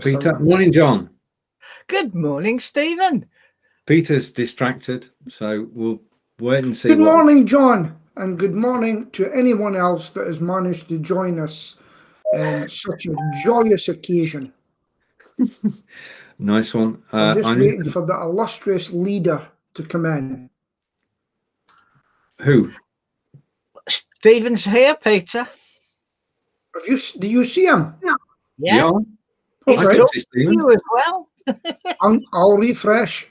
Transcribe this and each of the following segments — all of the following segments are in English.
Peter. Morning, John. Good morning, Stephen. Peter's distracted, so we'll wait and see. Good morning, John, and good morning to anyone else that has managed to join us in such a joyous occasion. Nice one. I'm just waiting for the illustrious leader to come in. Who? Stephen's here, Peter. Do you see him? Yeah. He's Okay. talking to you as well. I'll refresh.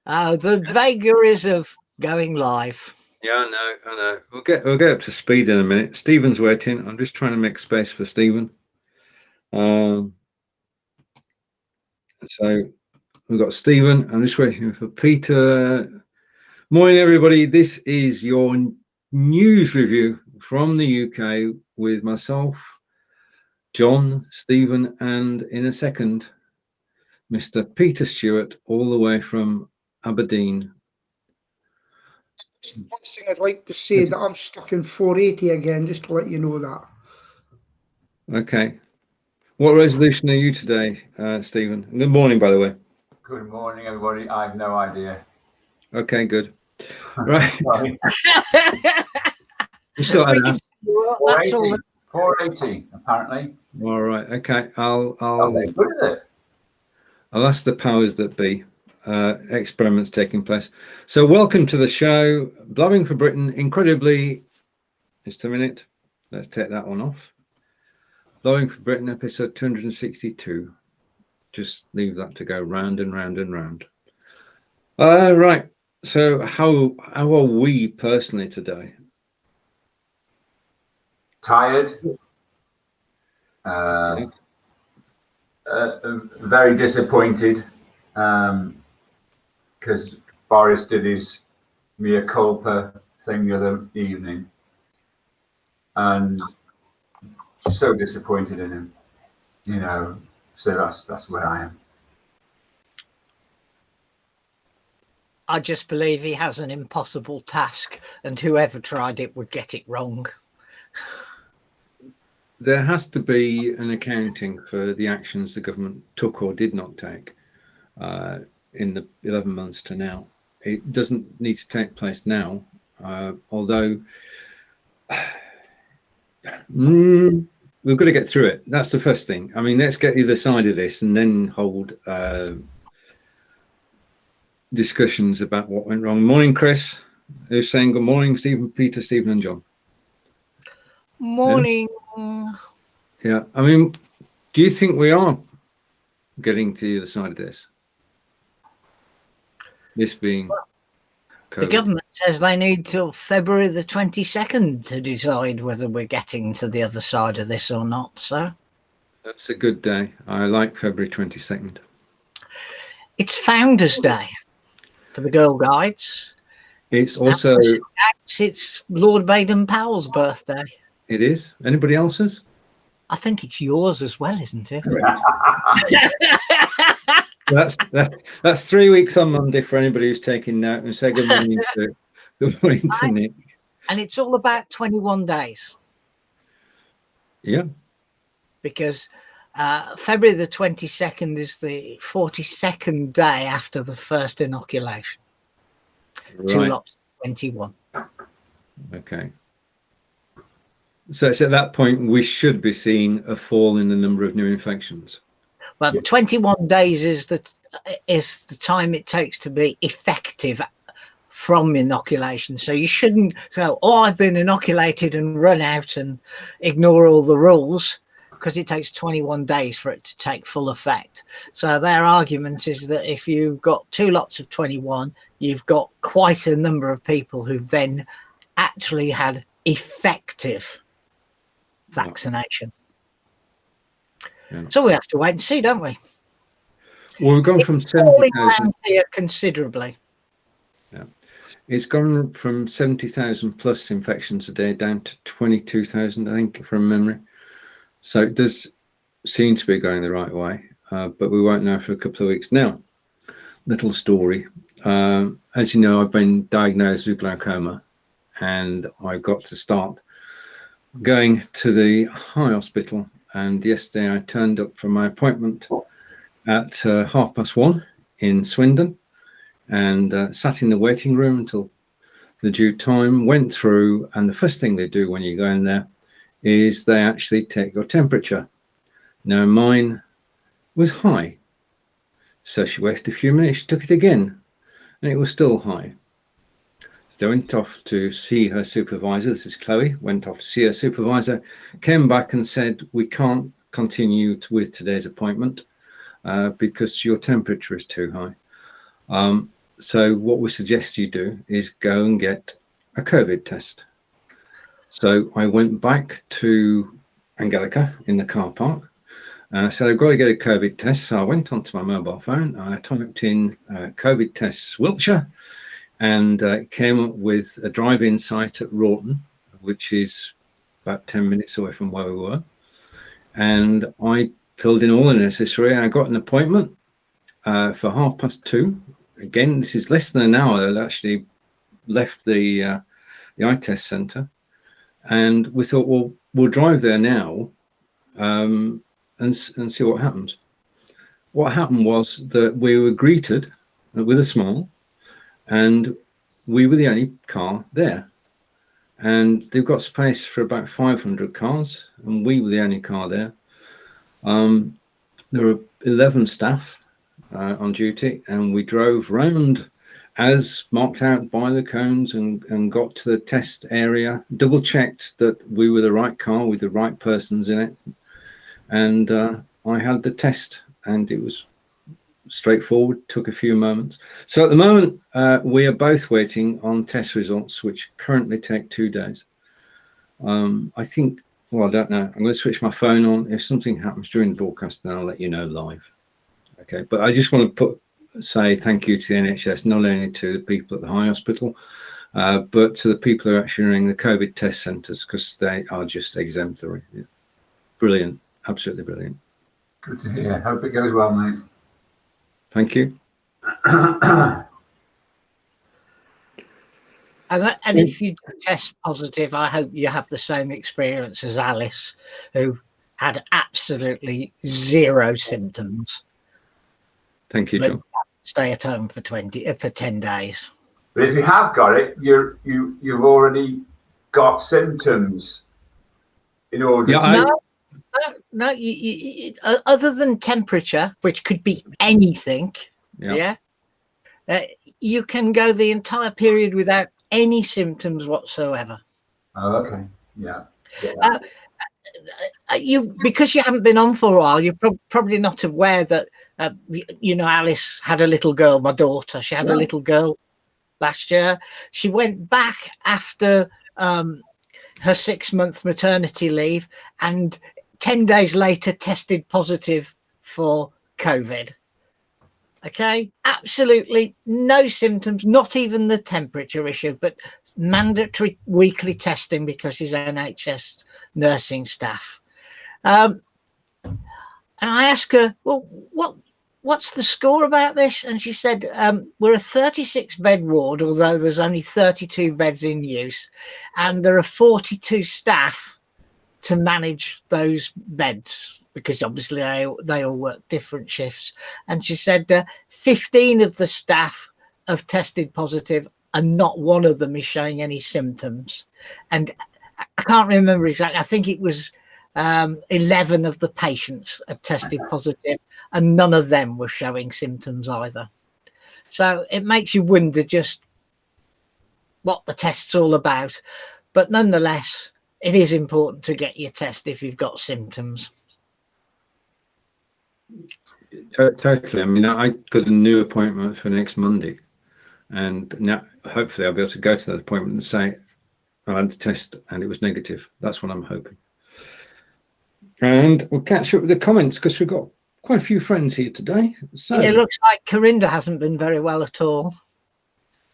The vagaries of going live. Yeah, I know. We'll get up to speed in a minute. Stephen's waiting. I'm just trying to make space for Stephen. So we've got Stephen. I'm just waiting for Peter. Morning, everybody. This is your news review from the UK with myself, John, Stephen, and in a second, Mr. Peter Stewart, all the way from Aberdeen. One thing I'd like to say that I'm stuck in 480 again, just to let you know that. Okay. What resolution are you today, Stephen? Good morning, by the way. Good morning, everybody. I have no idea. Okay, good. Right. You still had that. 480, apparently. All right. Okay. I'll Good, is it? I'll ask the powers that be. Experiments taking place. So welcome to the show, Blabbing for Britain. Incredibly, just a minute. Let's take that one off. Blabbing for Britain, episode 262. Just leave that to go round and round and round. Right. So how are we personally today? Tired. Very disappointed. Because Boris did his mea culpa thing the other evening, and so disappointed in him, you know. So that's where I am. I just believe he has an impossible task, and whoever tried it would get it wrong. There has to be an accounting for the actions the government took or did not take in the 11 months to now. It doesn't need to take place now, although we've got to get through it. That's the first thing. I mean, let's get the other side of this and then hold discussions about what went wrong. Morning, Chris. Who's saying good morning, Stephen, Peter, Stephen, and John. Morning. Yeah. I mean, do you think we are getting to the other side of this? This being COVID. The government says they need till February the 22nd to decide whether we're getting to the other side of this or not. So that's a good day. I like February 22nd. It's Founders Day for the Girl Guides. It's also it's Lord Baden-Powell's birthday. It is. Anybody else's? I think it's yours as well, isn't it? That's 3 weeks on Monday for anybody who's taking note, and say good morning to Nick. And it's all about 21 days. Yeah. Because February the 22nd is the 42nd day after the first inoculation. Right. 2 lots, 21. Okay. So it's at that point we should be seeing a fall in the number of new infections. Well, 21 days is the time it takes to be effective from inoculation. So you shouldn't say, oh, I've been inoculated and run out and ignore all the rules, because it takes 21 days for it to take full effect. So their argument is that if you've got 2 lots of 21, you've got quite a number of people who then actually had effective vaccination. Yeah. So we have to wait and see, don't we? Well, we've gone from 70,000 here considerably. Yeah, it's gone from 70,000 plus infections a day down to 22,000, I think, from memory. So it does seem to be going the right way, but we won't know for a couple of weeks. Now, little story. As you know, I've been diagnosed with glaucoma, and I got to start going to the high hospital, and yesterday I turned up for my appointment at 1:30 in Swindon, and sat in the waiting room until the due time, went through, and the first thing they do when you go in there is they actually take your temperature. Now mine was high, so she waited a few minutes, she took it again, and it was still high. So they went off to see her supervisor. This is Chloe, went off to see her supervisor, came back and said, we can't continue with today's appointment because your temperature is too high. So what we suggest you do is go and get a COVID test. So I went back to Angelica in the car park. And I said, I've got to get a COVID test. So I went onto my mobile phone. I typed in COVID tests Wiltshire, and it came up with a drive-in site at Rawton, which is about 10 minutes away from where we were. And I filled in all the necessary. I got an appointment for 2:30. Again, this is less than an hour. I actually left the eye test centre, and we thought, well, we'll drive there now and see what happens. What happened was that we were greeted with a smile, and we were the only car there. And they've got space for about 500 cars, and we were the only car there. There were 11 staff on duty, and we drove round as marked out by the cones and got to the test area, double checked that we were the right car with the right persons in it. And I had the test, and it was straightforward, took a few moments. So at the moment, we are both waiting on test results, which currently take 2 days. I think, well, I don't know. I'm going to switch my phone on. If something happens during the broadcast, then I'll let you know live. Okay, but I just want to say thank you to the NHS, not only to the people at the high hospital, but to the people who are actually running the COVID test centres, because they are just exemplary. Yeah. Brilliant, absolutely brilliant. Good to hear. Hope it goes well, mate. Thank you. And if you test positive, I hope you have the same experience as Alice, who had absolutely zero symptoms. Thank you, John. Stay at home for 10 days. But if you have got it, you've already got symptoms in order. Yeah, No. Other than temperature, which could be anything, you can go the entire period without any symptoms whatsoever. Oh, okay. Yeah. Because you haven't been on for a while, you're probably not aware that Alice had a little girl. My daughter, she had a little girl last year. She went back after her 6-month maternity leave, and 10 days later tested positive for COVID. Okay, absolutely no symptoms, not even the temperature issue, but mandatory weekly testing because she's NHS nursing staff. And I asked her, well, what's the score about this? And she said, we're a 36-bed ward, although there's only 32 beds in use, and there are 42 staff to manage those beds, because obviously they all work different shifts. And she said 15 of the staff have tested positive, and not one of them is showing any symptoms. And I can't remember exactly. I think it was 11 of the patients have tested positive, and none of them were showing symptoms either. So it makes you wonder just what the test's all about. But nonetheless, it is important to get your test if you've got symptoms. Totally. I mean, I got a new appointment for next Monday, and now hopefully I'll be able to go to that appointment and say I had the test and it was negative. That's what I'm hoping. And we'll catch up with the comments because we've got quite a few friends here today. So it looks like Corinda hasn't been very well at all.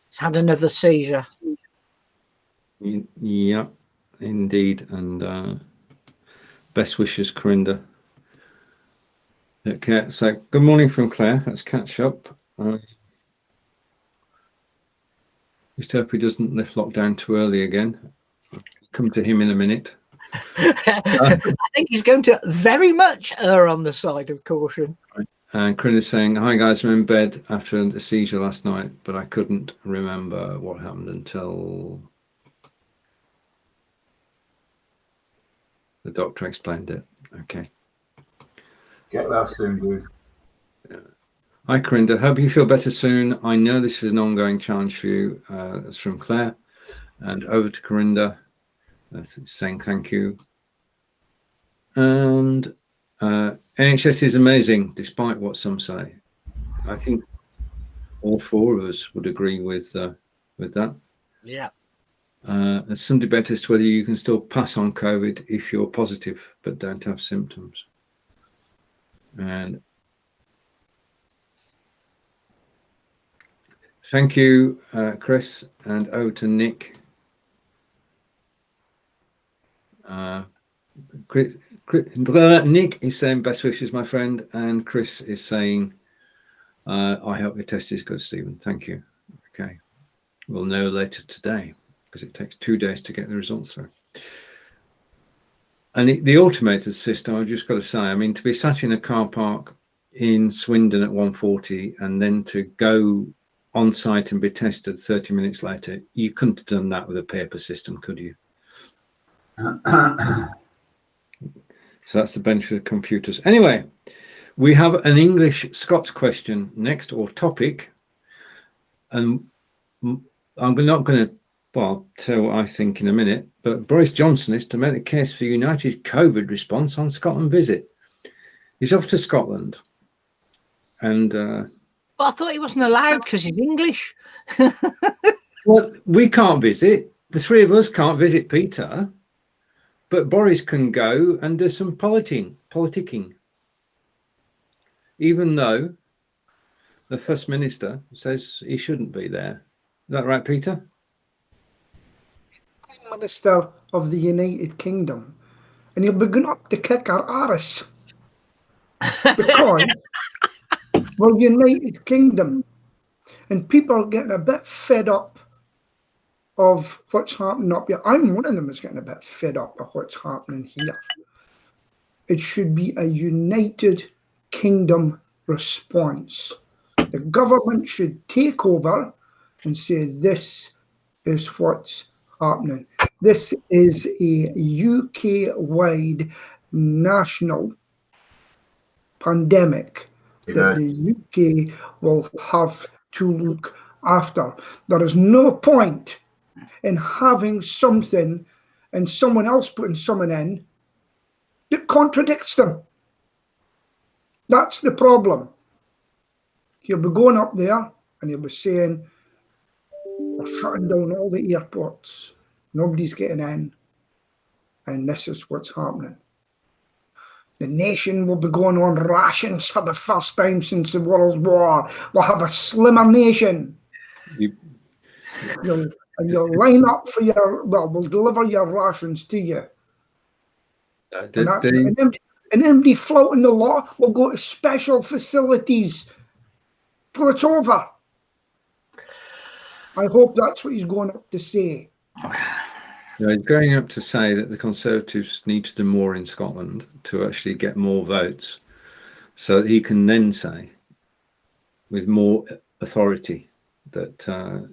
It's had another seizure. Yeah, indeed. And best wishes, Corinda. Okay, so good morning from Claire. Let's catch up. Just hope he doesn't lift lockdown too early again. I'll come to him in a minute. I think he's going to very much err on the side of caution. And Corinne is saying, hi guys, I'm in bed after a seizure last night, but I couldn't remember what happened until the doctor explained it. Okay. Get well soon, dude. Hi, Corinda. Hope you feel better soon. I know this is an ongoing challenge for you. That's from Claire. And over to Corinda, saying thank you. And NHS is amazing, despite what some say. I think all four of us would agree with that. Yeah. There's some debate as to whether you can still pass on COVID if you're positive but don't have symptoms. And thank you, Chris, and over to Nick. Nick is saying best wishes, my friend, and Chris is saying, I hope your test is good, Stephen. Thank you. Okay, we'll know later today because it takes 2 days to get the results through. And the automated system, I've just got to say, I mean, to be sat in a car park in Swindon at 1:40 and then to go on site and be tested 30 minutes later, you couldn't have done that with a paper system, could you? So that's the benefit of computers. Anyway, we have an English Scots question next, or topic, and I'm not going to, well, tell what I think in a minute, but Boris Johnson is to make the case for United COVID response on Scotland visit. He's off to Scotland, and Well, I thought he wasn't allowed because he's English. well, we can't visit. The three of us can't visit Peter, but Boris can go and do some politicking, even though the First Minister says he shouldn't be there. Is that right, Peter? Prime Minister of the United Kingdom, and he'll be going up to kick our arse because we're United Kingdom, and people are getting a bit fed up of what's happening up here. I'm one of them is getting a bit fed up of what's happening here. It should be a United Kingdom response. The government should take over and say this is what's happening. This is a UK-wide national pandemic that the UK will have to look after. There is no point in having something and someone else putting something in that contradicts them. That's the problem. He'll be going up there and he'll be saying, we're shutting down all the airports, nobody's getting in, and this is what's happening. The nation will be going on rations for the first time since the World War. We'll have a slimmer nation. You'll line up for your, well, we'll deliver your rations to you. And anybody flouting the law will go to special facilities till it's over. I hope that's what he's going up to say. He's going up to say that the Conservatives need to do more in Scotland to actually get more votes, so that he can then say, with more authority, that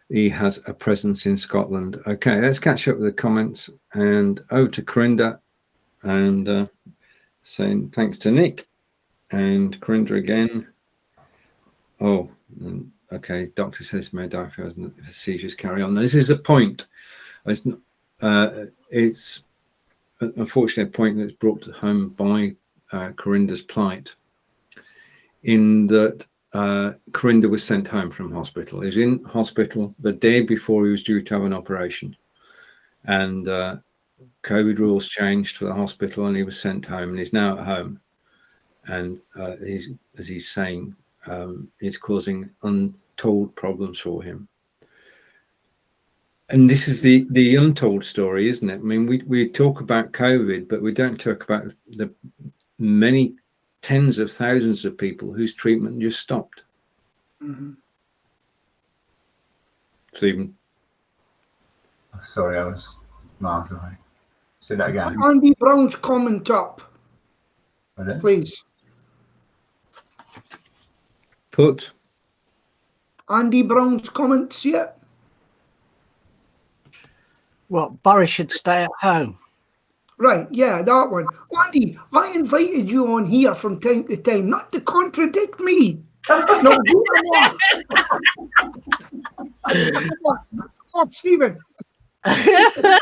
he has a presence in Scotland. Okay, let's catch up with the comments and over to Corinda and saying thanks to Nick and Corinda again. Oh, okay, doctor says may die if the seizures carry on. This is a point. It's unfortunately a point that's brought home by Corinda's plight, in that Corinda was sent home from hospital. He was in hospital the day before he was due to have an operation, and COVID rules changed for the hospital, and he was sent home, and he's now at home. And as he's saying, it's causing untold problems for him. And this is the untold story, isn't it? I mean, we talk about COVID, but we don't talk about the many tens of thousands of people whose treatment just stopped. Mm-hmm. Stephen. Sorry, I was miles away. Say that again. Andy Brown's comment up, Pardon? please. Put. Andy Brown's comments yet? Well, Boris should stay at home. Right, yeah, that one. Andy, I invited you on here from time to time, not to contradict me. No, you know what? Oh, Stephen. I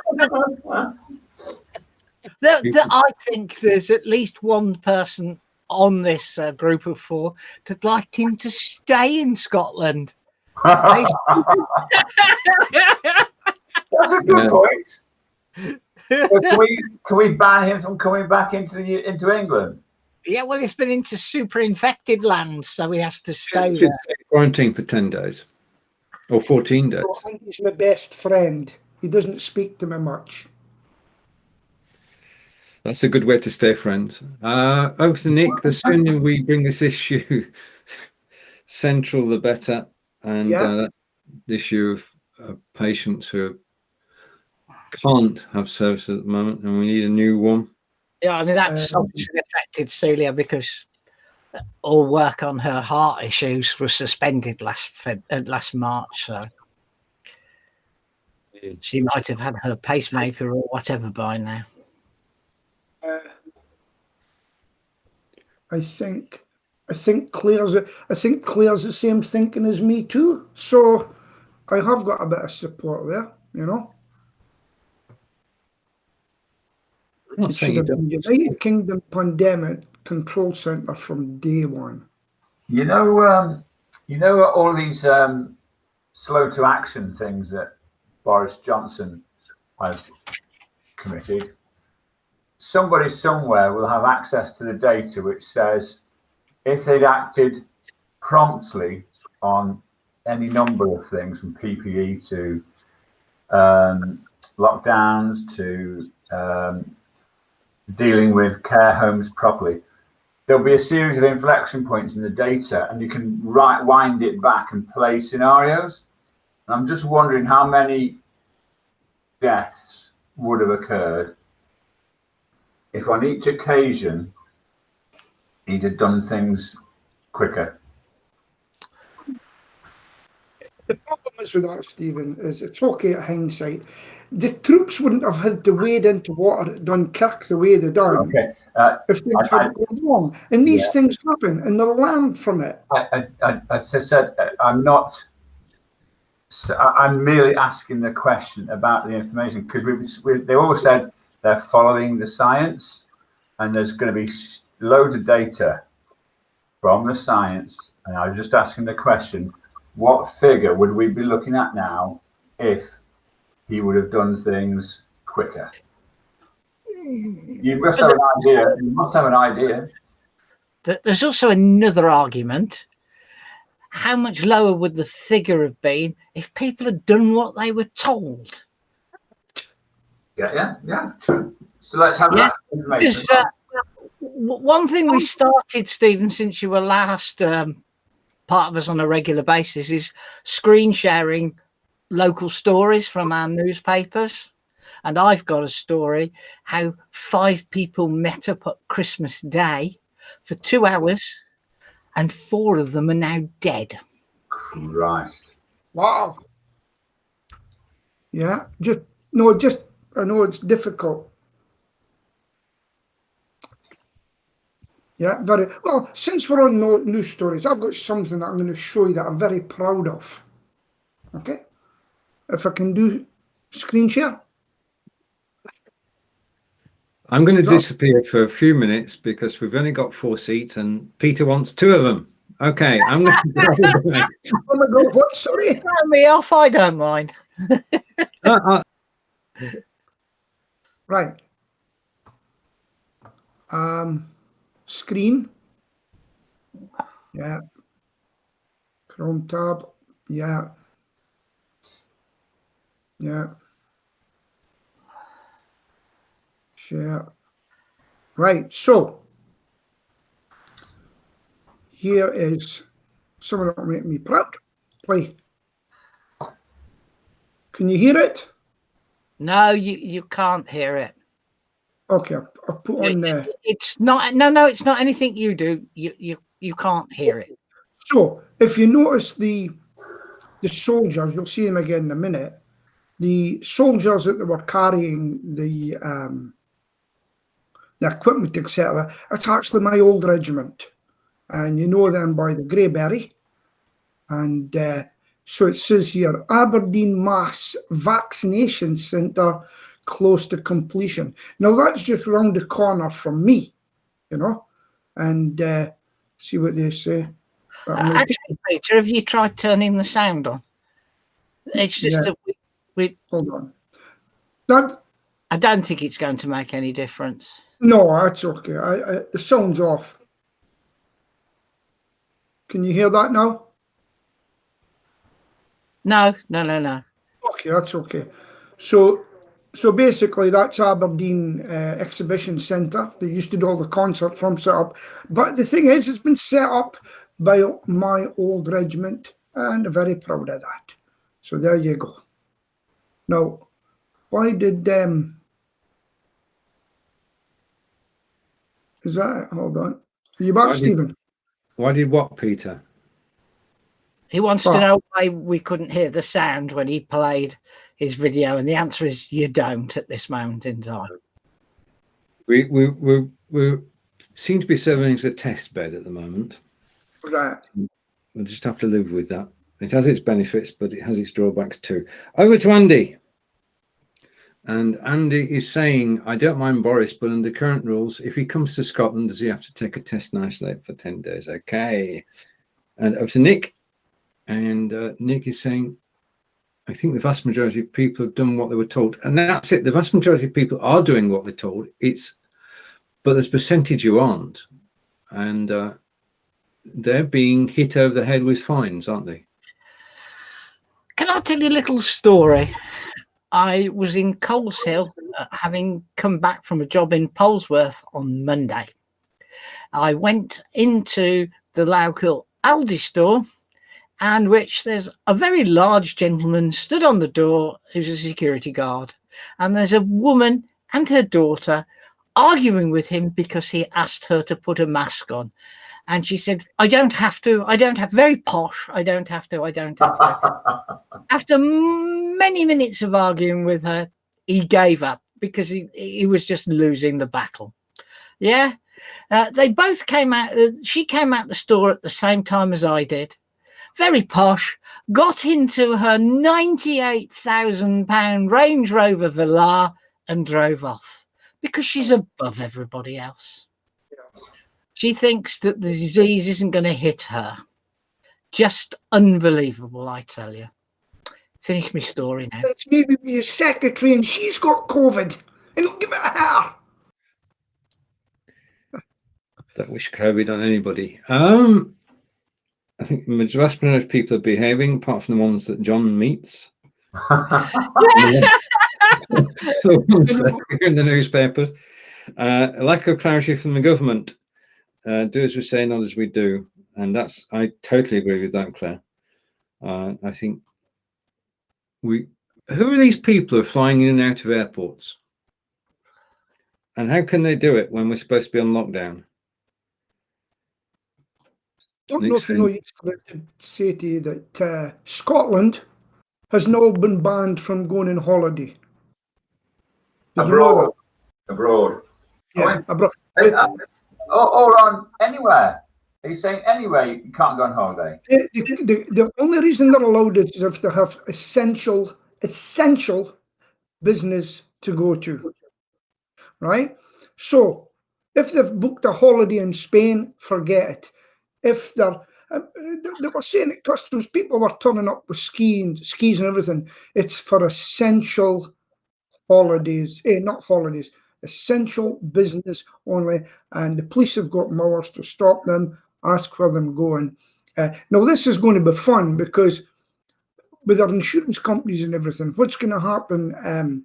think there's at least one person on this group of four that'd like him to stay in Scotland. That's a good point. So can we ban him from coming back into England? Yeah, well, he's been into super infected land, so he has to stay Should there. stay quarantined for 10 days or 14 days. I think he's my best friend. He doesn't speak to me much. That's a good way to stay friends. Over to Nick. The sooner we bring this issue central, the better. And the issue of patients who can't have services at the moment, and we need a new one. Yeah, I mean, that's obviously affected Celia because all work on her heart issues was suspended last March. So she might have had her pacemaker or whatever by now. I think Claire's the same thinking as me too. So I have got a bit of support there, you know. I'm not It saying should you have been don't. United Kingdom Pandemic Control Centre from day one. You know all these slow to action things that Boris Johnson has committed. Somebody somewhere will have access to the data which says if they'd acted promptly on any number of things, from PPE to lockdowns to dealing with care homes properly, there'll be a series of inflection points in the data, and you can wind it back and play scenarios. And I'm just wondering how many deaths would have occurred if on each occasion he'd have done things quicker. The problem is with that, Stephen, is it's okay at hindsight. The troops wouldn't have had to wade into water at Dunkirk the way they done Okay. if things had gone wrong. And these things happen, and they learn from it. As I said, I'm merely asking the question about the information, because they all said they're following the science, and there's going to be loads of data from the science. And I was just asking the question, what figure would we be looking at now if he would have done things quicker? You must have an idea. You must have an idea. There's also another argument. How much lower would the figure have been if people had done what they were told? Yeah, true. So let's have that information. One thing we started, Stephen, since you were last part of us on a regular basis, is screen sharing local stories from our newspapers. And I've got a story how 5 people met up at Christmas Day for 2 hours, and 4 of them are now dead. Christ. Wow. Yeah, I know it's difficult. Yeah, very well. Since we're on news stories, I've got something that I'm going to show you that I'm very proud of. Okay, if I can do screen share. I'm going to disappear for a few minutes because we've only got 4 seats and Peter wants 2 of them. Okay, I'm going to go back. Oh my God, what? Sorry. Throw me off, I don't mind. Right. Screen. Yeah. Chrome tab. Yeah. Yeah. Share. Right. So here is something that will make me proud. Play. Can you hear it? No, you can't hear it. Okay, I'll put on there. It's not. No, it's not anything you do. You can't hear it. So if you notice the soldiers, you'll see them again in a minute. The soldiers that they were carrying the equipment, etc. It's actually my old regiment, and you know them by the greyberry. And so it says here, Aberdeen Mass Vaccination Centre close to completion. Now that's just round the corner from me, you know, and see what they say. Actually, Peter, have you tried turning the sound on? It's just that we hold on. That I don't think it's going to make any difference. no, that's okay. The sound's off. Can you hear that now? No. Okay, that's okay. So basically, that's Aberdeen Exhibition Centre. They used to do all the concert from set up. But the thing is, it's been set up by my old regiment, and I'm very proud of that. So there you go. Now, why did is that? Hold on. Are you back, Stephen? Why did what, Peter? He wants to know why we couldn't hear the sound when he played his video, and the answer is you don't at this moment in time. We seem to be serving as a test bed at the moment. Right. We'll just have to live with that. It has its benefits, but it has its drawbacks too. Over to Andy. And Andy is saying, I don't mind Boris, but under current rules, if he comes to Scotland, does he have to take a test and isolate for 10 days? Okay. And over to Nick. And Nick is saying, I think the vast majority of people have done what they were told. And that's it. The vast majority of people are doing what they're told. But there's a percentage who aren't. And they're being hit over the head with fines, aren't they? Can I tell you a little story? I was in Coleshill, having come back from a job in Polesworth on Monday. I went into the local Aldi store, and which there's a very large gentleman stood on the door who's a security guard, and there's a woman and her daughter arguing with him because he asked her to put a mask on. And she said, I don't have to, very posh, I don't have to. After many minutes of arguing with her, he gave up because he was just losing the battle. Yeah. They both came out, she came out the store at the same time as I did. Very posh, got into her £98,000 Range Rover Velar and drove off because she's above everybody else. She thinks that the disease isn't going to hit her. Just unbelievable, I tell you. Finish my story now. Let's maybe be his secretary and she's got COVID and he'll give it to her. Don't wish COVID on anybody. I think the vast majority of people are behaving, apart from the ones that John meets. The ones that are in the newspapers. A lack of clarity from the government. Do as we say, not as we do. And I totally agree with that, Claire. I think who are these people who are flying in and out of airports? And how can they do it when we're supposed to be on lockdown? I don't know if you know, you could say to you that Scotland has now been banned from going on holiday. Did you know that? Abroad. Yeah, abroad. Or on anywhere. Are you saying anywhere you can't go on holiday? The only reason they're allowed it is if they have essential business to go to, right? So if they've booked a holiday in Spain, forget it. If they were saying at customs, people were turning up with skis and everything. It's for essential holidays, not holidays, essential business only. And the police have got powers to stop them, ask where them going. Now this is going to be fun because with our insurance companies and everything, what's going to happen?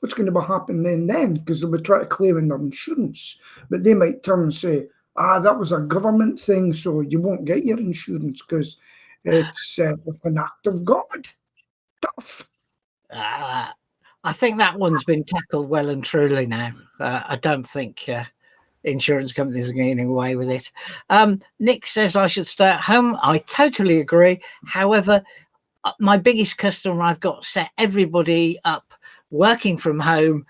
What's going to be happening then? Because they'll be trying to claim in their insurance, but they might turn and say, that was a government thing, so you won't get your insurance because it's an act of God. Tough. I think that one's been tackled well and truly now. I don't think insurance companies are getting away with it. Nick says I should stay at home. I totally agree. However, my biggest customer, I've got set everybody up working from home,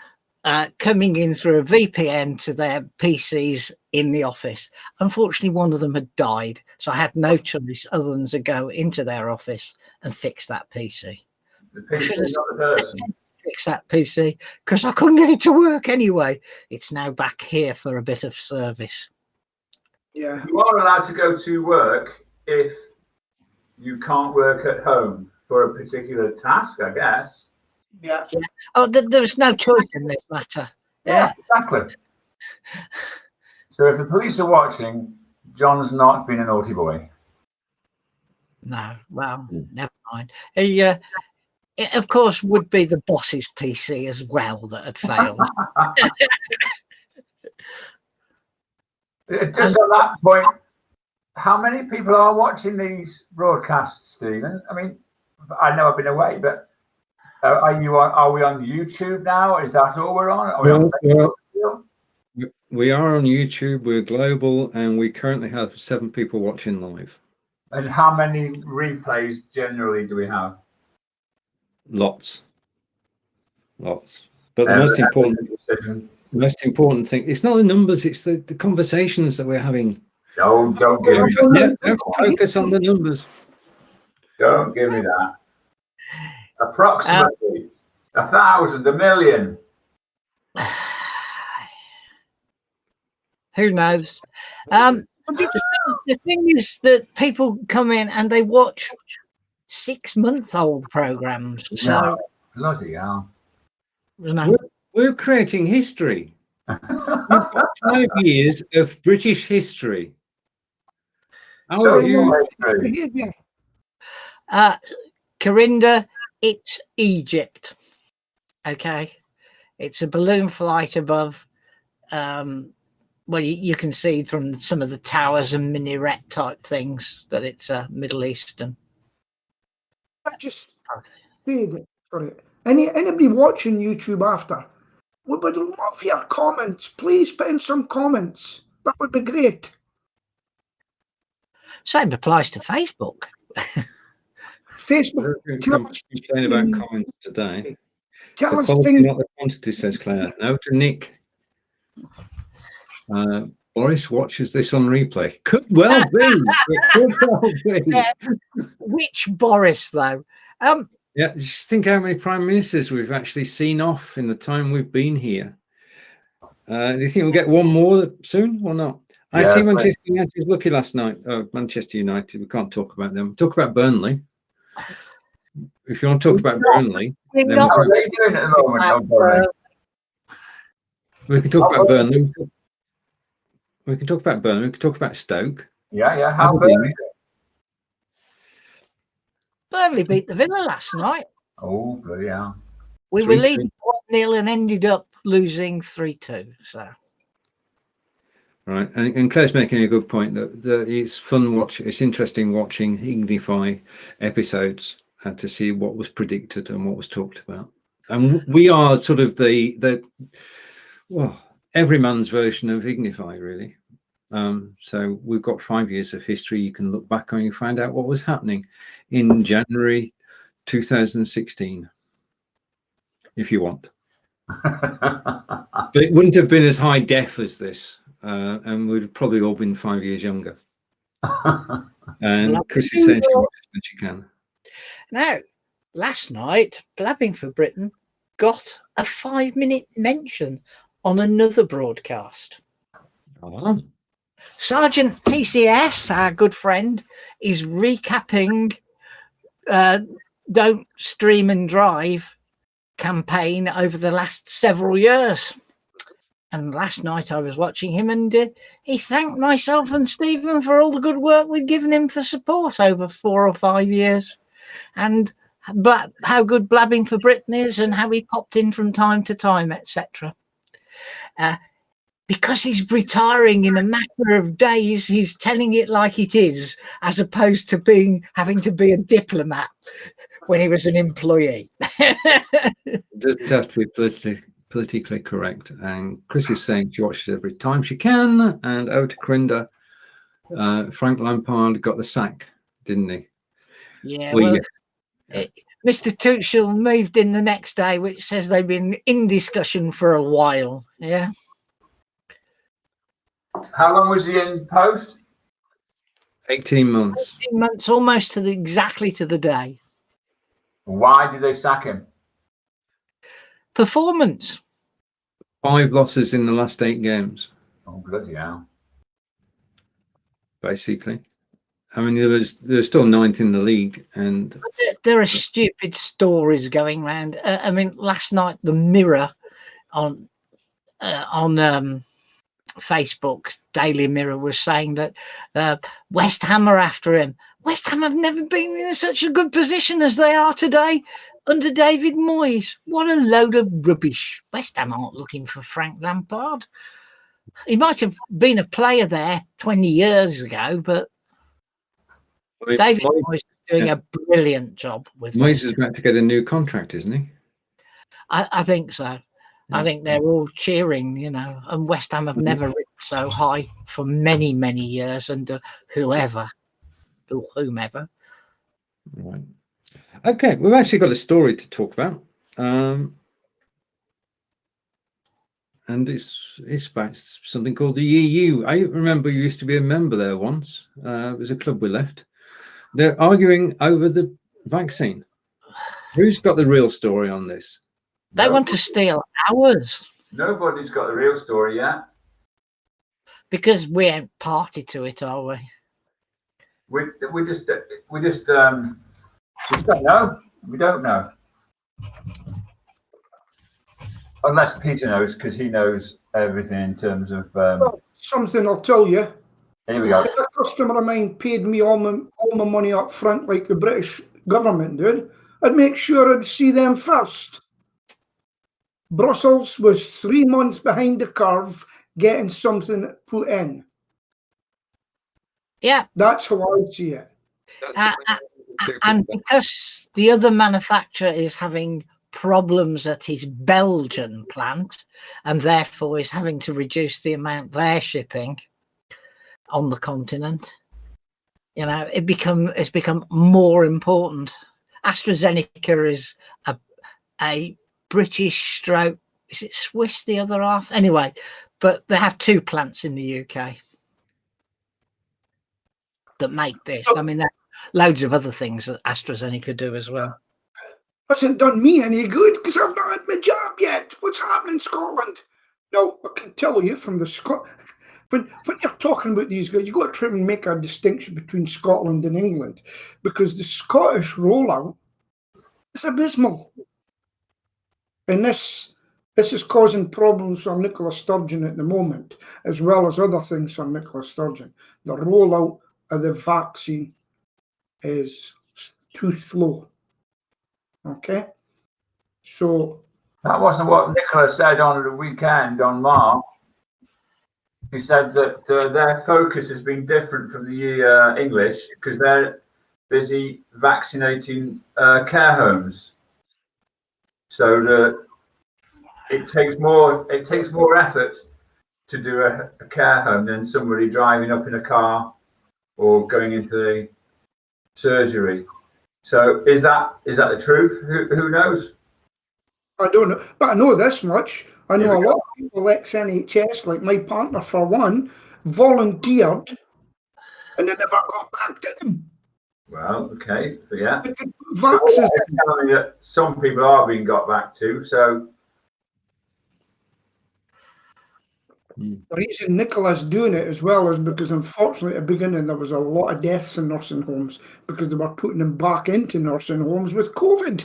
coming in through a VPN to their PCs in the office. Unfortunately, one of them had died, so I had no choice other than to go into their office and fix that PC. The PC is not the person. Fix that PC because I couldn't get it to work anyway. It's now back here for a bit of service. Yeah. You are allowed to go to work if you can't work at home for a particular task, I guess. Yeah. Oh, there's no choice in this matter. Yeah, exactly. So if the police are watching, John's not been a naughty boy. No, well, never mind. He, it, of course, would be the boss's PC as well that had failed. Just at that point, how many people are watching these broadcasts, Stephen? I mean, I know I've been away, but are we on YouTube now? Is that all we're on? Are we on Facebook? We are on YouTube. We're global, and we currently have 7 people watching live. And how many replays generally do we have? Lots. But the most important thing, it's not the numbers, it's the conversations that we're having. Don't give me that. Don't focus on the numbers. Don't give me that. Approximately 1,000, 1 million. Who knows? The thing is that people come in and they watch 6-month-old programs. So No, bloody hell. you know, We're creating history. We've got 5 years of British history. So Corinda, it's Egypt. Okay, it's a balloon flight above. Well, you can see from some of the towers and minaret type things that it's Middle Eastern. I just say that for it. Anybody watching YouTube after, we would love your comments. Please put in some comments. That would be great. Same applies to Facebook. Facebook. We're complaining about comments today. Tell us quality, things. not the quantity, says Claire. No to Nick. Boris watches this on replay. Could well be. It could well be. Which Boris, though? Yeah, just think how many prime ministers we've actually seen off in the time we've been here. Do you think we'll get one more soon or not? I see Manchester United was lucky last night. Oh, Manchester United, we can't talk about them. Talk about Burnley. If you want to talk about Burnley, then How are they doing at the moment? we can talk about Burnley. We can talk about Burnley. We can talk about Stoke. Yeah. How Burnley? Burnley beat the Villa last night. Oh, bloody hell. We were leading 1-0 and ended up losing 3-2. So. Right, and Claire's making a good point that it's fun it's interesting watching Ignify episodes and to see what was predicted and what was talked about. And we are sort of every man's version of Ignify, really. So we've got 5 years of history you can look back on and find out what was happening in January 2016, if you want. But it wouldn't have been as high def as this. And we'd probably all been 5 years younger. And Chris is saying she watches when she can. Now, last night, Blabbing for Britain got a 5-minute mention on another broadcast. Oh. Sergeant TCS, our good friend, is recapping Don't Stream and Drive campaign over the last several years. And last night I was watching him and he thanked myself and Stephen for all the good work we'd given him for support over 4 or 5 years. And but how good Blabbing for Britain is and how he popped in from time to time, etc. Because he's retiring in a matter of days, he's telling it like it is, as opposed to having to be a diplomat when he was an employee. It doesn't have to be politically correct. And Chris is saying she watches every time she can. And over to Corinda, Frank Lampard got the sack, didn't he? Yeah, well, yeah. Mr. Tuchel moved in the next day, which says they've been in discussion for a while. Yeah. How long was he in post? 18 months. 18 months, almost to exactly to the day. Why did they sack him? Performance. 5 losses in the last 8 games. Oh, bloody hell. Basically. I mean, there was still 9th in the league, and there are stupid stories going around. I mean, last night the Mirror on Facebook, Daily Mirror, was saying that West Ham are after him. West Ham have never been in such a good position as they are today under David Moyes. What a load of rubbish. West Ham aren't looking for Frank Lampard. He might have been a player there 20 years ago, but I mean, David Moyes is doing a brilliant job with Moyes is about to get a new contract, isn't he? I think so. Yeah. I think they're all cheering, you know, and West Ham have never ridden so high for many, many years under whomever. Right. Okay, we've actually got a story to talk about. And it's about something called the EU. I remember you used to be a member there once. It was a club we left. They're arguing over the vaccine. Who's got the real story on this? They want to steal ours. Nobody's got the real story yet. Because we ain't party to it, are we? We just don't know. We don't know. Unless Peter knows, because he knows everything in terms of. Well, something I'll tell you. Here we go. If a customer of mine paid me all my money up front, like the British government did, I'd make sure I'd see them first. Brussels was 3 months behind the curve getting something put in. Yeah. That's how I see it. And because the other manufacturer is having problems at his Belgian plant and therefore is having to reduce the amount they're shipping on the continent, you know, it's become more important. AstraZeneca is a British stroke, is it Swiss, the other half? Anyway, but they have 2 plants in the UK that make this. I mean, there are loads of other things that AstraZeneca do as well. Hasn't done me any good because I've not had my job yet. What's happening in Scotland? Now, I can tell you from the when you're talking about these guys, you've got to try and make a distinction between Scotland and England, because the Scottish rollout is abysmal. And this is causing problems for Nicola Sturgeon at the moment, as well as other things for Nicola Sturgeon. The rollout of the vaccine is too slow. Okay, so that wasn't what Nicola said on the weekend on Mark. He said that their focus has been different from the English because they're busy vaccinating care homes. So it takes more effort to do a care home than somebody driving up in a car or going into the surgery. So is that the truth? Who knows? I don't know, but I know this much. I know a lot of people ex-NHS, like my partner for one, volunteered and they never got back to them. Well, okay, so yeah. Vaccines. So telling me that some people are being got back to, so. The reason Nicola's doing it as well is because, unfortunately, at the beginning there was a lot of deaths in nursing homes because they were putting them back into nursing homes with COVID.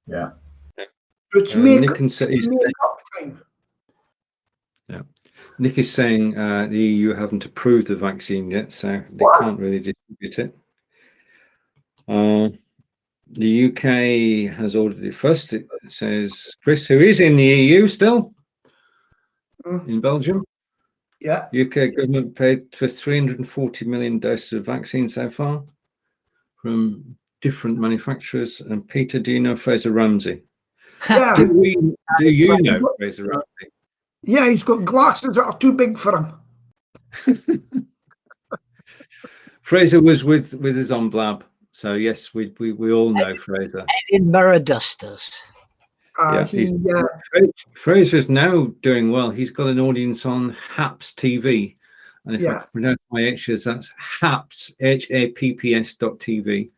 Yeah. It's Nick is saying the EU haven't approved the vaccine yet, so they can't really distribute it. The UK has ordered it first. It says Chris, who is in the EU still, in Belgium. Yeah. UK government paid for 340 million doses of vaccine so far from different manufacturers. And Peter, do you know Fraser Ramsey? Yeah, Do you know Fraser Ramsey? yeah, he's got glasses that are too big for him. Fraser was with us on Blab, so yes, we all know Fraser. Edinburgh Dusters. Yeah, Fraser's now doing well. He's got an audience on HAPS TV, and if I can pronounce my H's, that's HAPS HAPPS.TV,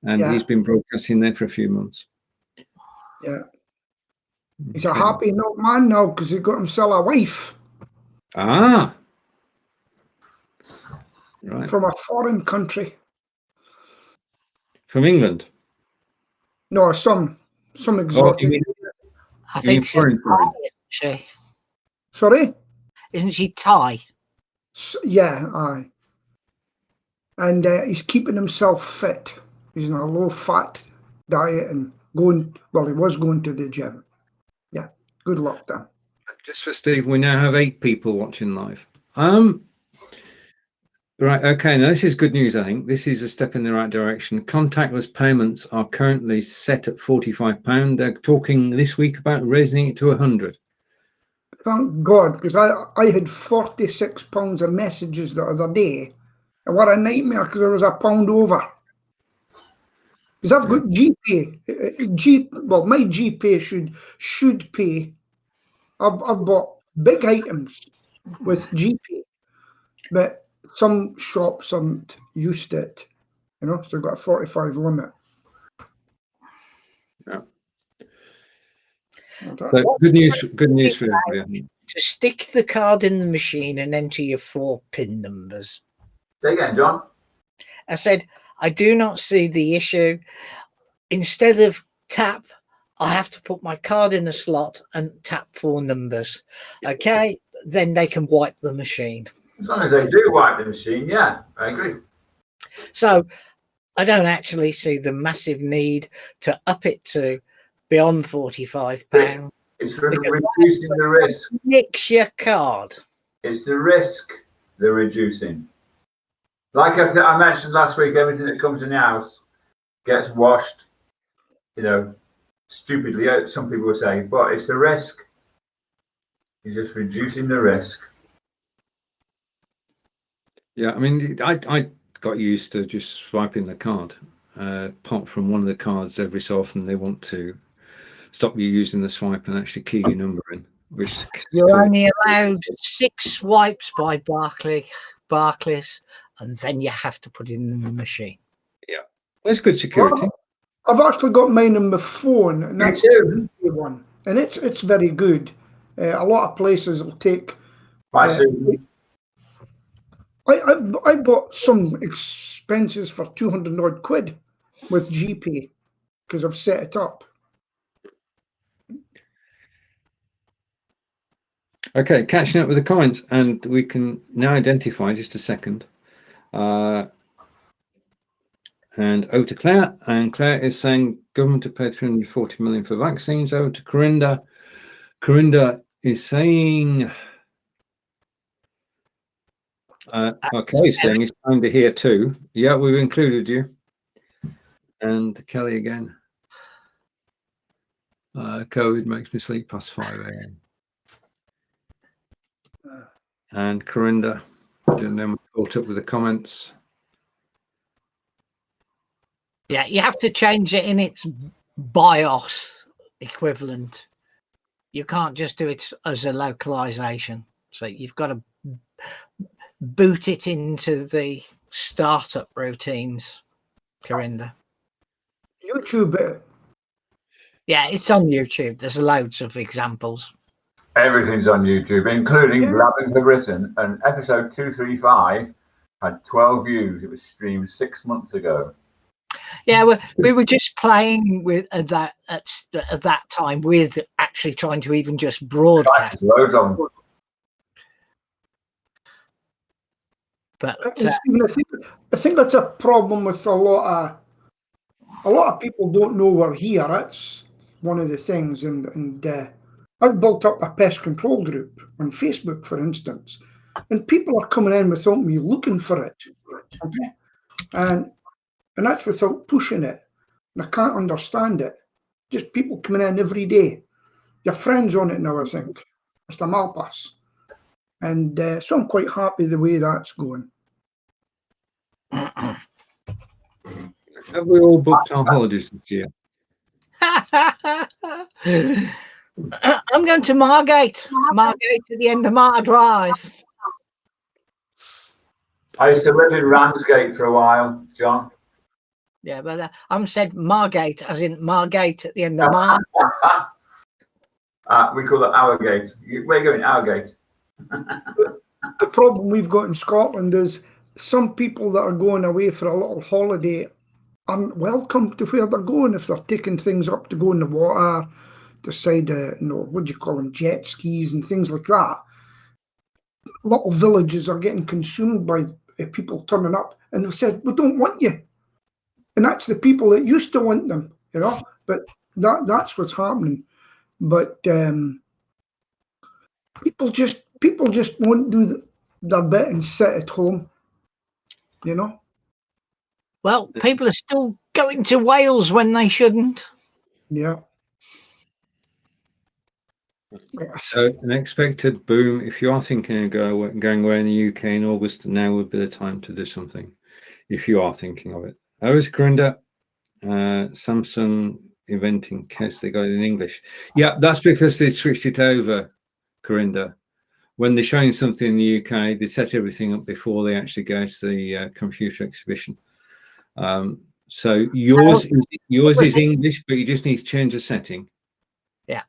and he's been broadcasting there for a few months. Yeah, he's a happy man now because he got himself a wife. Ah, right. From a foreign country. From England. No, some exotic. I think she's Thai, isn't she? Sorry? Isn't she Thai? Yeah, aye. And he's keeping himself fit. He's on a low-fat diet and he was going to the gym. Yeah, good luck to him. Just for Steve, we now have 8 people watching live. Right, okay, now this is good news, I think. This is a step in the right direction. Contactless payments are currently set at £45. They're talking this week about raising it to 100. Thank God, because I had £46 of messages the other day. And what a nightmare, because there was £1 over. Because I've got GPay. Well, my GPay should pay. I've bought big items with GPay, but some shops aren't used to it, so they've got a 45 limit. Yeah. So good news for everybody. To stick the card in the machine and enter your 4 PIN numbers. Say again, John. I said, I do not see the issue. Instead of tap, I have to put my card in the slot and tap 4 numbers. Okay, then they can wipe the machine. As long as they do wipe the machine, yeah, I agree. So I don't actually see the massive need to up it to beyond £45. It's reducing the risk. Nix your card. It's the risk they're reducing. Like I mentioned last week, everything that comes in the house gets washed, stupidly, some people will say, but it's the risk. You're just reducing the risk. Yeah, I mean, I got used to just swiping the card. Apart from one of the cards, every so often they want to stop you using the swipe and actually key your number in. Which you're only allowed 6 swipes by Barclays, and then you have to put it in the machine. Yeah, that's good security. I've actually got mine on my phone, and that's the one, and it's very good. A lot of places will take. I bought some expenses for 200 odd quid with GPay because I've set it up. Okay, catching up with the comments, and we can now identify just a second. And over to Claire, and Claire is saying government to pay 340 million for vaccines. Over to Corinda. Corinda is saying, okay, saying it's time to hear too. Yeah, we've included you. And Kelly again. COVID makes me sleep past 5 a.m. And Corinda, and then we caught up with the comments. Yeah, you have to change it in its BIOS equivalent. You can't just do it as a localization. So you've got to boot it into the startup routines, Corinda. YouTube. Yeah, it's on YouTube. There's loads of examples. Everything's on YouTube, including Blabbing for Britain, and episode 235 had 12 views. It was streamed 6 months ago. Yeah, we were just playing with at that time with actually trying to even just broadcast. Loads of them. But I think that's a problem with a lot of people don't know we're here. That's one of the things, and I've built up a pest control group on Facebook, for instance, and people are coming in without me looking for it, okay? And that's without pushing it, and I can't understand it. Just people coming in every day. Your friend's on it now, I think, Mr. Malpass. And so I'm quite happy the way that's going. Have we all booked our holidays this year? I'm going to Margate at the end of Marta Drive. I used to live in Ramsgate for a while, John. Yeah, but I'm said Margate, as in Margate at the end of Mar. We call it Hourgate. Where are you going? Hourgate. The problem we've got in Scotland is some people that are going away for a little holiday aren't welcome to where they're going if they're taking things up to go in the water, decide, what do you call them, jet skis and things like that. Little villages are getting consumed by people turning up, and they've said, we don't want you. And that's the people that used to want them, but that's what's happening. But people just won't do their bit and sit at home, Well, people are still going to Wales when they shouldn't. Yeah. So an expected boom. If you are thinking of going away in the UK in August, now would be the time to do something. If you are thinking of it. Is Corinda, Samsung event in case they got it in English. Yeah, that's because they switched it over, Corinda. When they're showing something in the UK, they set everything up before they actually go to the computer exhibition. So yours is English, but you just need to change the setting. Yeah.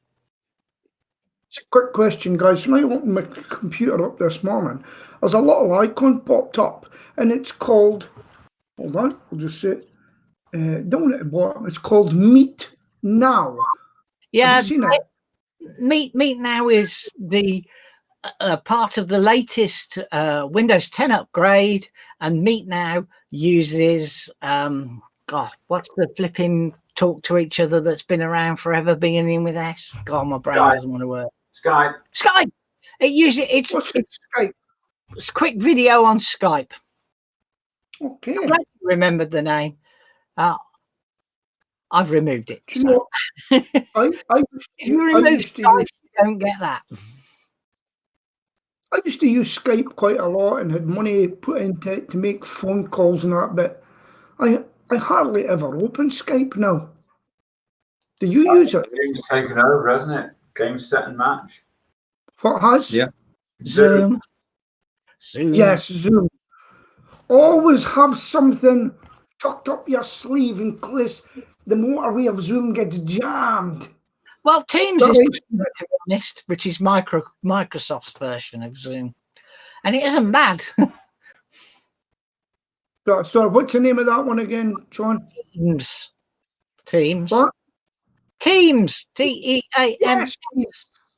It's a quick question, guys. When I opened my computer up this morning, there's a little icon popped up, and it's called, hold on, I'll just say it, down at the bottom, it's called Meet Now. Yeah, have you seen it? Meet Now is the part of the latest Windows 10 upgrade, and Meet Now uses what's the flipping talk to each other that's been around forever, beginning with S? God, my brain doesn't want to work. Skype. It's Skype. It's quick video on Skype. Okay. I'm glad you remembered the name. I've removed it. Do you know, If you remove Skype, you don't get that. I used to use Skype quite a lot and had money put into it to make phone calls and that, but I hardly ever open Skype now. Do you use it? Game's taken over, hasn't it? Game, set and match. What has? Yeah. Zoom. Yes, Zoom. Always have something tucked up your sleeve in case the motorway of Zoom gets jammed. Well, Teams is, to be honest, which is Microsoft's version of Zoom, and it isn't bad. So what's the name of that one again, John? Teams. What? Teams. Teams.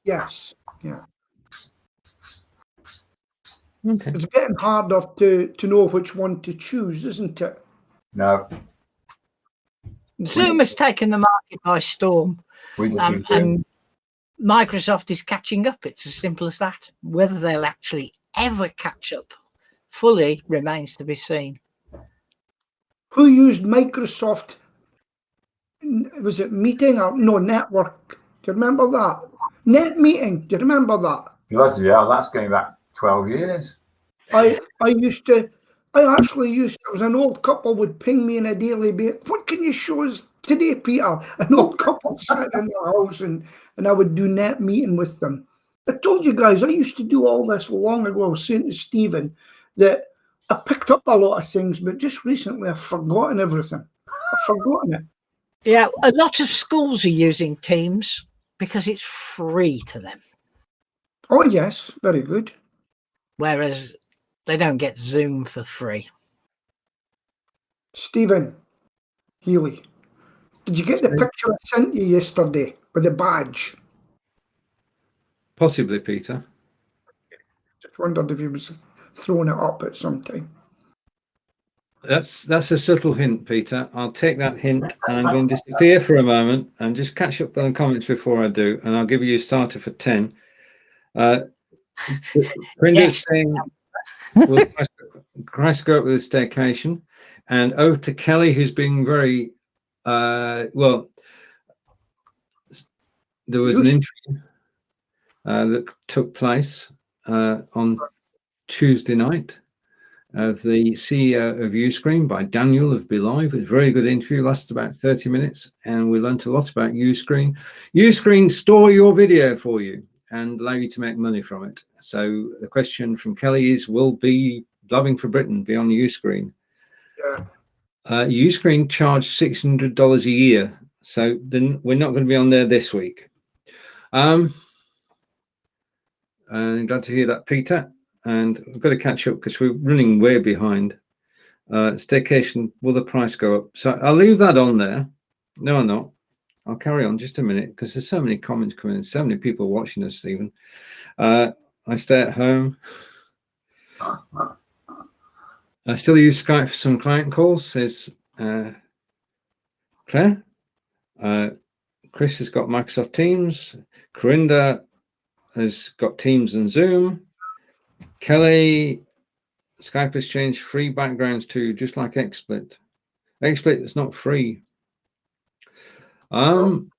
Yes. Yeah. Okay. It's getting harder to know which one to choose, isn't it? No. Zoom has taken the market by storm, and Microsoft is catching up. It's as simple as that. Whether they'll actually ever catch up fully remains to be seen. Who used Microsoft? Was it Meeting or no Network? Do you remember that? Net Meeting. Do you remember that? That's going back 12 years. I actually used, there was an old couple would ping me in a daily basis. What can you show us today, Peter? An old couple sitting in their house and I would do net meeting with them. I told you guys, I used to do all this long ago. I was saying to Stephen that I picked up a lot of things, but just recently I've forgotten everything. I've forgotten it. Yeah, a lot of schools are using Teams because it's free to them. Oh, yes, very good. Whereas they don't get Zoom for free. Stephen Healy, did you get the picture I sent you yesterday with the badge? Possibly, Peter. Just wondered if you was throwing it up at some time. That's a subtle hint, Peter. I'll take that hint and I'm going to disappear for a moment and just catch up on the comments before I do, and I'll give you a starter for 10. Brenda's saying we'll Christ go up with a staycation, and over to Kelly, who's being very there was an interview that took place on Tuesday night of the CEO of Uscreen by Daniel of Be.Live. It was a very good interview, lasted about 30 minutes, and we learned a lot about Uscreen. Uscreen store your video for you and allow you to make money from it. So the question from Kelly is, will Blabbing for Britain be on Uscreen? Yeah. Uscreen charged $600 a year, so then we're not going to be on there this week. And glad to hear that, Peter. And we've got to catch up because we're running way behind. Staycation, will the price go up? So I'll leave that on there. No, I'm not. I'll carry on just a minute because there's so many comments coming in, so many people watching us, Stephen. I stay at home. I still use Skype for some client calls, says Claire. Chris has got Microsoft Teams. Corinda has got Teams and Zoom. Kelly, Skype has changed free backgrounds too, just like XSplit. XSplit is not free. When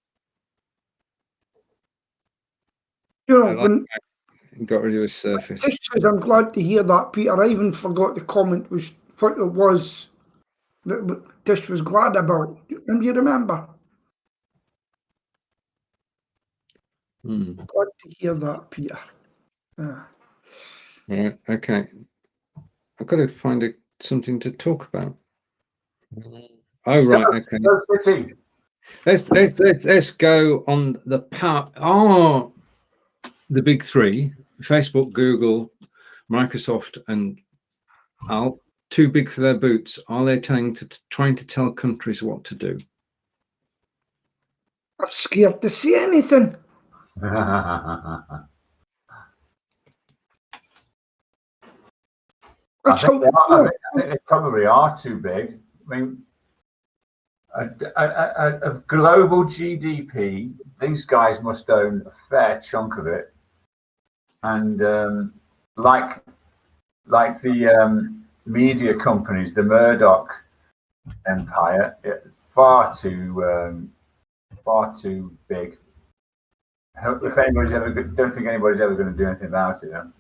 Got rid of his surface. this says, I'm glad to hear that, Peter. I even forgot the comment was what it was that Tish was glad about. And you remember? Glad to hear that, Peter. Right, okay. I've got to find something to talk about. Oh, right, okay. Let's go on the power. Oh, the big three: Facebook, Google, Microsoft, and Al. Too big for their boots. Are they trying to tell countries what to do? I'm scared to see anything. I think they probably are too big. I mean, a global GDP, these guys must own a fair chunk of it, and like the media companies, the Murdoch empire, far too big. If anybody's don't think anybody's ever going to do anything about it. Then.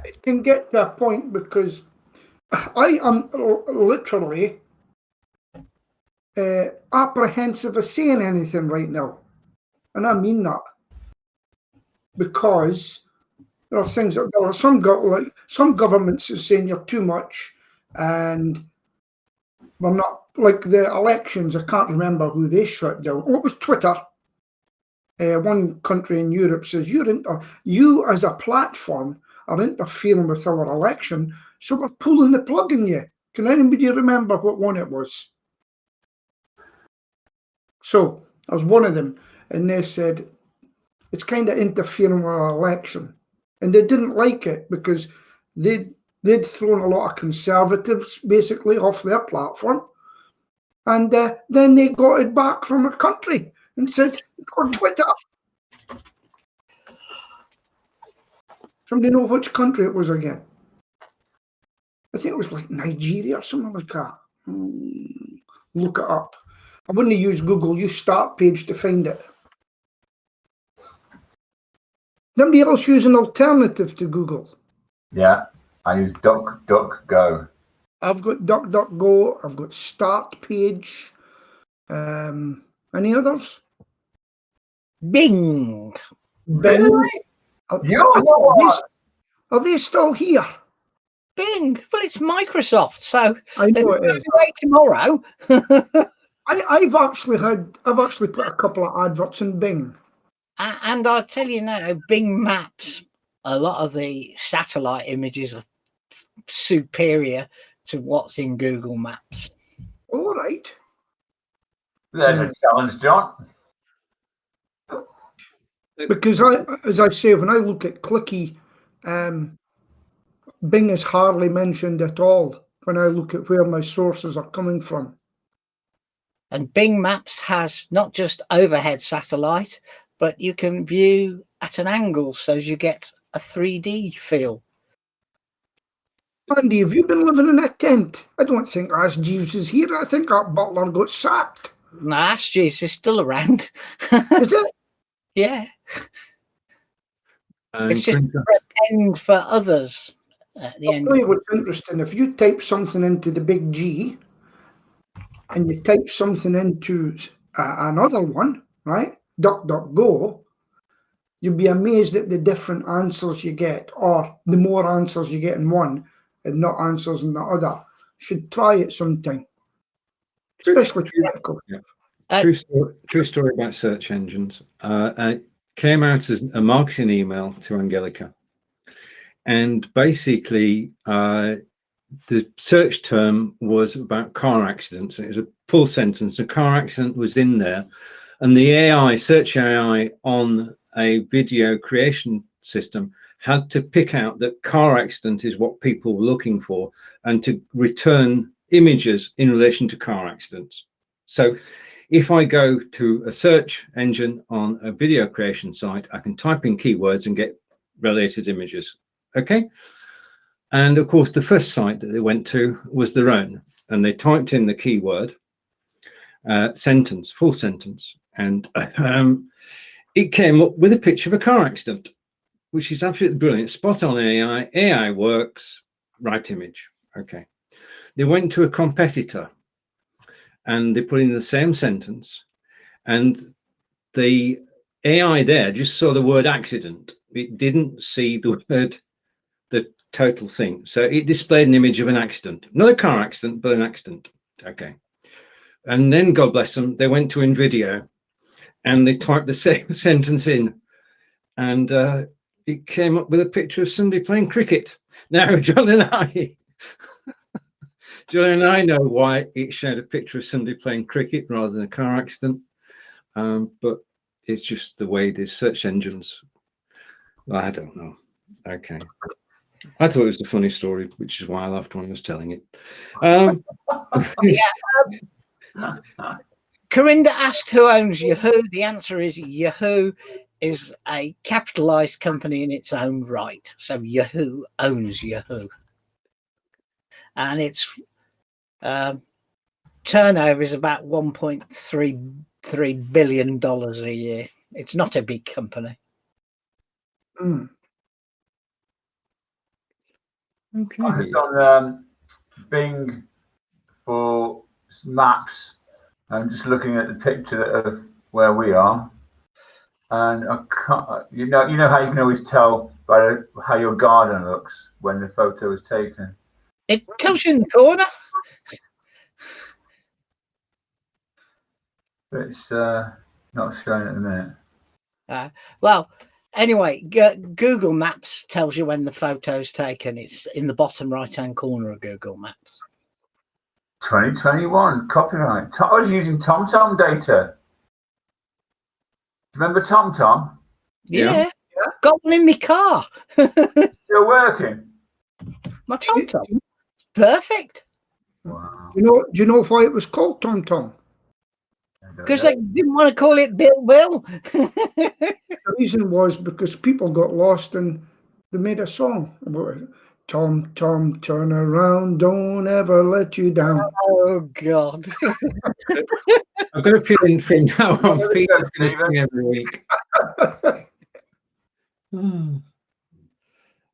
It can get to a point because I am literally apprehensive of saying anything right now, and I mean that because there are things that there are some governments are saying you're too much, and we're not like the elections. I can't remember who they shut down. Oh, it was Twitter. One country in Europe says you as a platform are interfering with our election, so we're pulling the plug in you. Can anybody remember what one it was? So I was one of them, and they said it's kind of interfering with our election, and they didn't like it because they'd thrown a lot of conservatives basically off their platform, and then they got it back from a country and said on Twitter. Somebody know which country it was again? I think it was like Nigeria or something like that. Look it up. I wouldn't use Google, use Start Page to find it. Nobody else use an alternative to Google? Yeah, I use DuckDuckGo. I've got DuckDuckGo, I've got Start Page. Any others? Bing. Bing. Are they still here? Bing. Well, it's Microsoft, so I know it is. Away tomorrow. I've actually put a couple of adverts in Bing. And I'll tell you now, Bing Maps, a lot of the satellite images are superior to what's in Google Maps. All right. There's a challenge, John. Because as I say, when I look at Clicky, Bing is hardly mentioned at all when I look at where my sources are coming from. And Bing Maps has not just overhead satellite, but you can view at an angle, so you get a 3D feel. Andy, have you been living in a tent? I don't think As Jeeves is here. I think that butler got sacked. No, Ask Jeeves is still around. Is it? Yeah. And It's just Princess- pretend for others at the I'll end. tell you what's interesting. If you type something into the big G and you type something into another one, right? DuckDuckGo, you'll be amazed at the different answers you get, or the more answers you get in one and not answers in the other. Should try it sometime, especially critical. True story about search engines. It came out as a marketing email to Angelica. And basically, the search term was about car accidents. It was a full sentence. A car accident was in there. And the AI, search AI on a video creation system had to pick out that car accident is what people were looking for and to return images in relation to car accidents. So if I go to a search engine on a video creation site, I can type in keywords and get related images. Okay. And of course, the first site that they went to was their own, and they typed in the keyword sentence, full sentence, and it came up with a picture of a car accident, which is absolutely brilliant. Spot on AI. AI works. Right image. Okay. They went to a competitor and they put in the same sentence, and the AI there just saw the word accident. It didn't see the word, the total thing. So it displayed an image of an accident, not a car accident, but an accident. Okay. And then, God bless them, they went to InVideo and they typed the same sentence in, and it came up with a picture of somebody playing cricket. Now, John and I know why it showed a picture of somebody playing cricket rather than a car accident, but it's just the way it is. Search engines, I don't know. Okay. I thought it was a funny story, which is why I laughed when I was telling it. Corinda asked who owns Yahoo. The answer is Yahoo is a capitalized company in its own right. So Yahoo owns Yahoo. And its turnover is about $1.33 billion a year. It's not a big company. Mm. Okay. I was on Bing for maps and just looking at the picture of where we are, and I can't, you know how you can always tell by how your garden looks when the photo is taken. It tells you in the corner. But it's not showing at the minute. Well, anyway, Google Maps tells you when the photo's taken. It's in the bottom right-hand corner of Google Maps. 2021 copyright. I was using TomTom data. Remember TomTom? Yeah. Got one in my car. Still working. My TomTom. Perfect. Wow. Do you know why it was called TomTom? Because I didn't want to call it Bill. The reason was because people got lost and they made a song about it. Tom, Tom, turn around, don't ever let you down. Oh, God. I've got a feeling from now on, Peter's going to sing every week.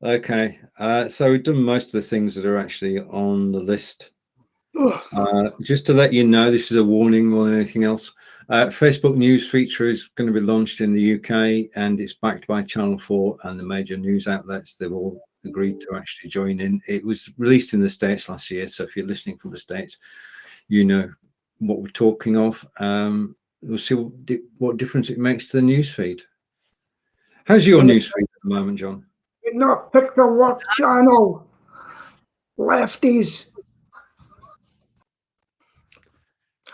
Okay, so we've done most of the things that are actually on the list. Just to let you know, this is a warning more than anything else. Facebook news feature is going to be launched in the UK, and it's backed by Channel 4 and the major news outlets. They've all agreed to actually join in. It was released in the States last year, so if you're listening from the States, you know what we're talking of. We'll see what difference it makes to the news feed. How's your news feed at the moment, John? Did not pick the what channel. Lefties.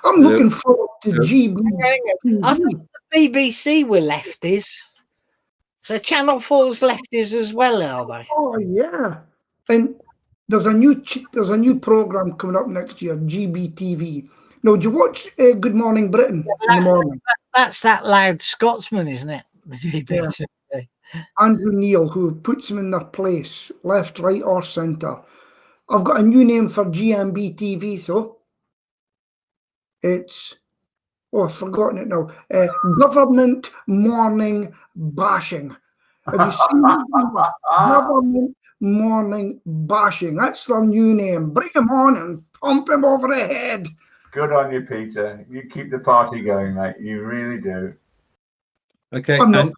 I'm looking forward to GB. I thought the BBC were lefties. So Channel 4's lefties as well, are they? Oh yeah, and there's a new program coming up next year, GBTV. Now, do you watch Good Morning Britain in the morning? That's that loud Scotsman, isn't it? BBC. Yeah. Andrew Neil, who puts them in their place, left, right, or centre. I've got a new name for GMB TV, though. It's Oh, I've forgotten it now. Government morning bashing. Have you seen it? Government morning bashing? That's their new name. Bring him on and pump him over the head. Good on you, Peter. You keep the party going, mate. You really do. Okay, I'm not-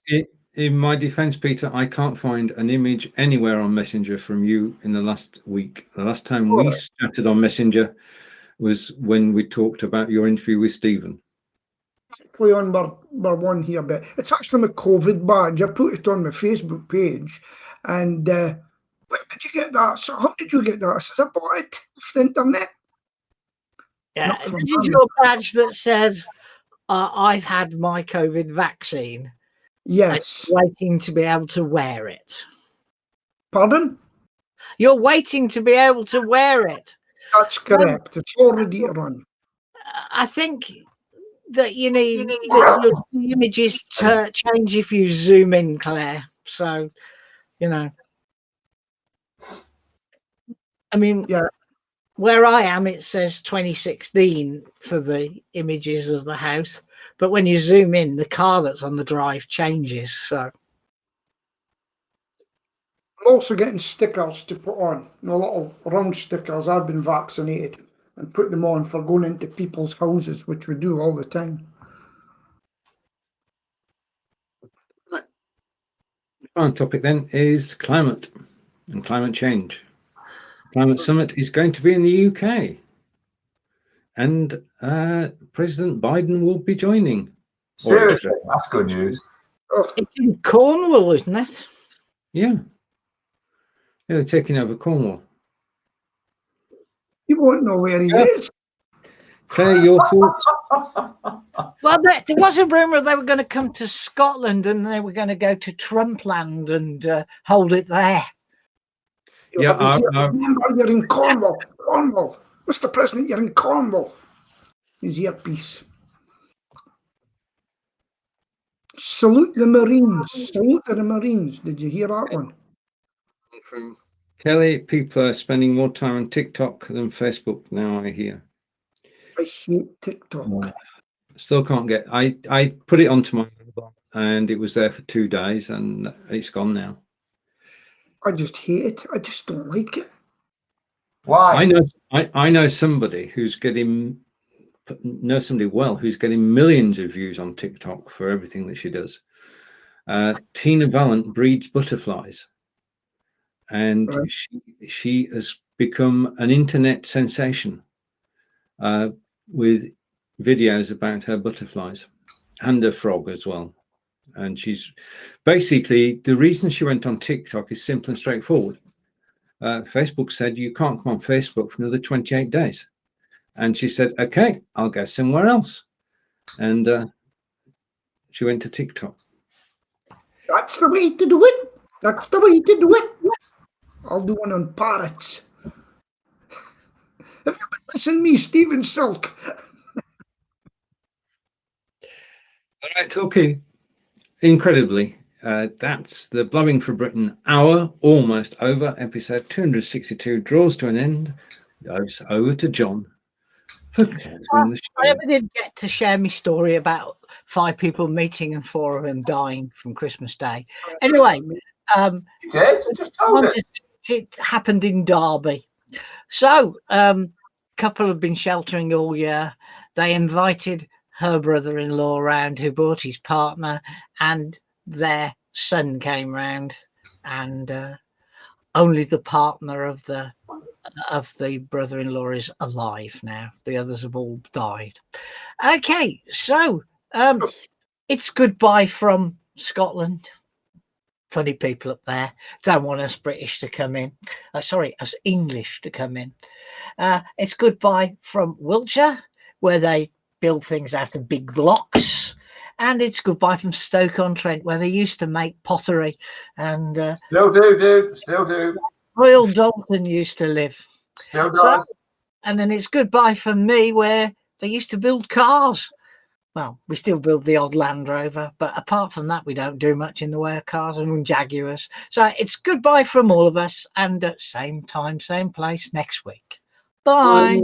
and in my defense, Peter, I can't find an image anywhere on Messenger from you in the last week. The last time we chatted on Messenger was when we talked about your interview with Stephen. Play on bar one here, but it's actually my COVID badge. I put it on my Facebook page, and where did you get that? So how did you get that? I says, I bought it off the internet. Yeah, Not from this is your badge that says I've had my COVID vaccine. Yes. Waiting to be able to wear it. Pardon? You're waiting to be able to wear it. That's correct. It's already run. I think that you need the images to change if you zoom in, Claire. So, you know, I mean, Yeah. where I am, it says 2016 for the images of the house. But when you zoom in, the car that's on the drive changes. So I'm also getting stickers to put on, little round stickers. I've been vaccinated, and put them on for going into people's houses, which we do all the time. The final topic then is climate and climate change. Climate Summit is going to be in the UK, and President Biden will be joining. Seriously, that's good news. it's in Cornwall, isn't it? Yeah, they're taking over Cornwall. You won't know where he is. Claire, your thoughts? Well, there was a rumour they were going to come to Scotland and they were going to go to Trumpland and hold it there. Yeah, Remember, you're in Cornwall. Cornwall. Mr. President, you're in Cornwall. His earpiece. Salute the Marines. Salute the Marines. Did you hear that one? from Kelly, people are spending more time on TikTok than Facebook now, I hear. I hate TikTok. Still can't get. I put it onto my mobile and it was there for 2 days and it's gone now. I just hate it. I just don't like it. Why? I know somebody who's getting who's getting millions of views on TikTok for everything that she does. Tina Vallant breeds butterflies, and Right. she has become an internet sensation with videos about her butterflies and her frog as well. And she's basically, the reason she went on TikTok is simple and straightforward. Facebook said you can't come on Facebook for another 28 days. And she said, okay, I'll go somewhere else. And she went to TikTok. That's the way to do it. That's the way to do it. I'll do one on parrots. Have you been listening to me, Stephen Silk? All right, talking incredibly. That's the Blabbing for Britain hour, almost over. Episode 262 draws to an end. Goes over to John. I never did get to share my story about 5 people meeting and 4 of them dying from Christmas Day. Anyway, You did? You just told us. it happened in Derby. So, couple have been sheltering all year. They invited her brother-in-law round, who brought his partner, and their son came round, and only the partner of the brother-in-law is alive now. The others have all died. Okay, so it's goodbye from Scotland. Funny people up there don't want us British to come in. Sorry, us English to come in. It's goodbye from Wiltshire, where they build things out of big blocks. And it's goodbye from Stoke-on-Trent, where they used to make pottery. And Still do, dude. Still do. Royal Dalton used to live. Still does. So, and then it's goodbye from me, where they used to build cars. Well, we still build the odd Land Rover, but apart from that, we don't do much in the way of cars and Jaguars. So it's goodbye from all of us, and at same time, same place next week. Bye.